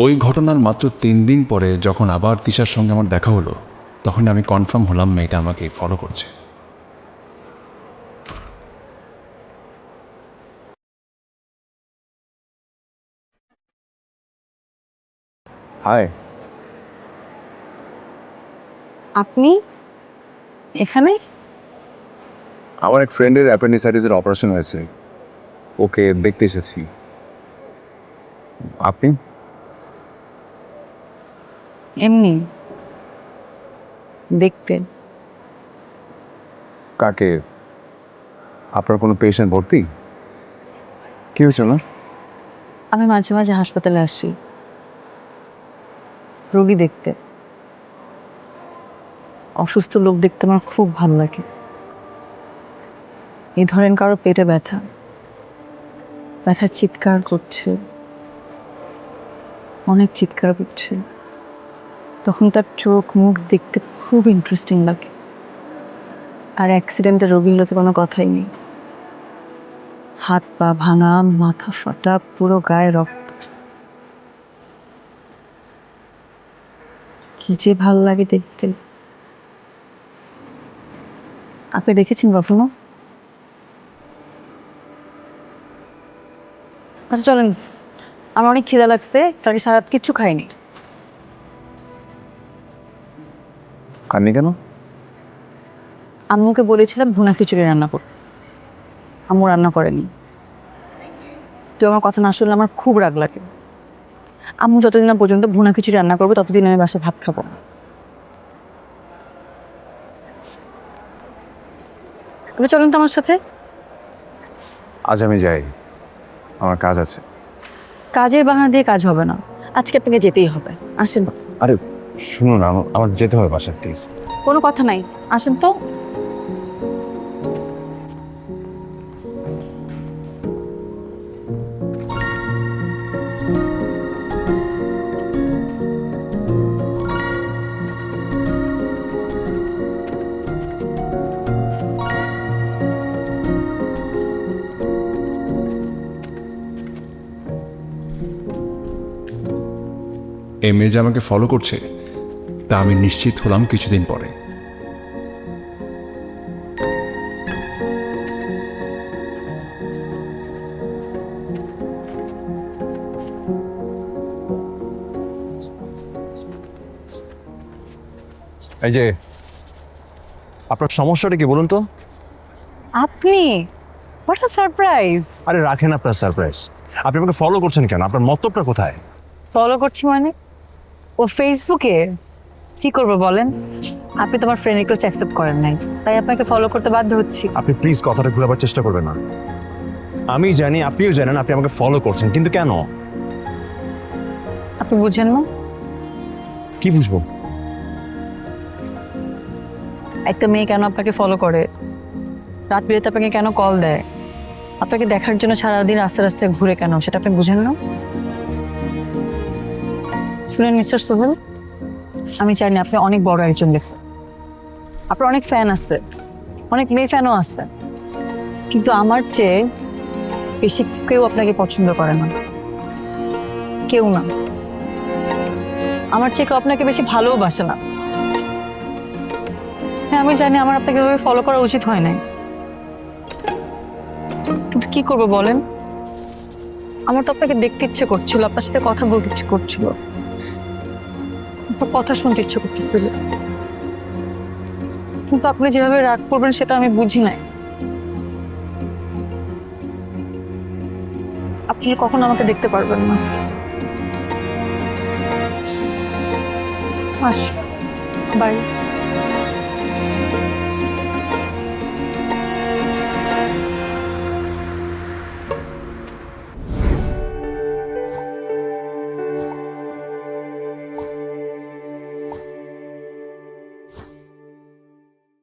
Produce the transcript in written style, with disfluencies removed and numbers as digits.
ওই ঘটনার মাত্র 3 দিন পরে যখন আবার তিশার সঙ্গে আমার দেখা হলো, তখন আমি কনফার্ম হলাম মেয়েটা আমাকে ফলো করছে। হাই। আপনি এখানে? আমার এক ফ্রেন্ডের অ্যাপেন্ডিসাইটিসের অপারেশন হয়েছে, ওকে দেখতে এসেছি। আপনি? এমনি দেখতে। কাকে? আপনার কোনো পেশেন্ট ভর্তি? কি হয়েছে না? আমি মাঝে মাঝে হাসপাতালে আসি রোগী দেখতে। অসুস্থ লোক দেখতে আমার খুব ভালো লাগে। এই ধরেন কারো পেটে ব্যথা, ব্যথার চিৎকার করছে, অনেক চিৎকার করছে, তখন তার চোখ মুখ দেখতে খুব ইন্টারেস্টিং লাগে। আর অ্যাক্সিডেন্টের রোগীগুলো তো কোনো কথাই নেই, হাত পা ভাঙা, মাথা ফাটা, পুরো গায়ে রক্ত। কি যে ভাল লাগে দেখতে। আপনি দেখেছেন কখনো? আচ্ছা চলেন, আমার অনেক খিদা লাগছে, কালকে সারা রাত কিচ্ছু খাইনি। খাননি কেন? আম্মুকে বলেছিলাম ভুনা খিচুড়ি রান্না করতে, আম্মু রান্না করেনি। তো আমার কথা না শুনলে আমার খুব রাগ লাগে। আম্মু যতদিন না পর্যন্ত ভুনা খিচুড়ি রান্না করবে ততদিন আমি বাসায় ভাত খাবো না। আপনি চলেন তো আমার সাথে। আজ আমি যাই, আমার কাজ আছে। কাজের বাহানা দিয়ে কাজ হবে না, আজকে আপনাকে যেতেই হবে। আসেন। আরে শুনুন, আমার যেতে হবে বাসায়, প্লিজ। কোনো কথা নাই, আসেন তো। এই মেয়ে যে আমাকে ফলো করছে তা আমি নিশ্চিত হলাম কিছুদিন পরে। এই যে আপনার সমস্যাটা কি বলুন তো? আপনি হোয়াট আ সারপ্রাইজ। আরে রাখেন আপনার সারপ্রাইজ। আপনি আমাকে ফলো করছেন কেন? আপনার মতলবটা কোথায়? ফলো করছি মানে? ও ফেসবুকে কি করবো বলেন? আপনি তোমার ফ্রেন্ড রিকোয়েস্ট অ্যাকসেপ্ট করেন নাই, তাই আপনাকে ফলো করতে বাধ্য হচ্ছি। আপনি প্লিজ কথাটা ঘুরাবার চেষ্টা করবেন না। আমি জানি, আপনিও জানেন আপনি আমাকে ফলো করছেন, কিন্তু কেন? আপনি বুঝেন না? কি বুঝবো? একটা মেয়ে কেন আপনাকে ফলো করে, রাত বিরেতে আপনাকে কেন কল দেয়, আপনাকে দেখার জন্য সারাদিন রাস্তায় রাস্তায় ঘুরে কেন, সেটা আপনি বুঝেন না? শুনেন মিস্টার সোহেল, আমি চাই না আপনি অনেক বড় একজন লেখক, আপনার অনেক ফ্যান আছে, অনেক মেয়ে ফ্যানও আছে, কিন্তু আমার চেয়ে বেশি কেউ আপনাকে পছন্দ করে না, কেউ না। আমার চেয়ে কেউ আপনাকে বেশি ভালোবাসে না। হ্যাঁ আমি জানি আমার আপনাকে ফলো করা উচিত হয় নাই, কিন্তু কি করবো বলেন? আমার তো আপনাকে দেখতে ইচ্ছে করছিল, আপনার সাথে কথা বলতে ইচ্ছে করছিল, আপনার কথা শুনতে ইচ্ছে করতেছিল, কিন্তু আপনি যেভাবে রাগ করবেন সেটা আমি বুঝি নাই। আপনি কখনো আমাকে দেখতে পারবেন না। আসি, বাই।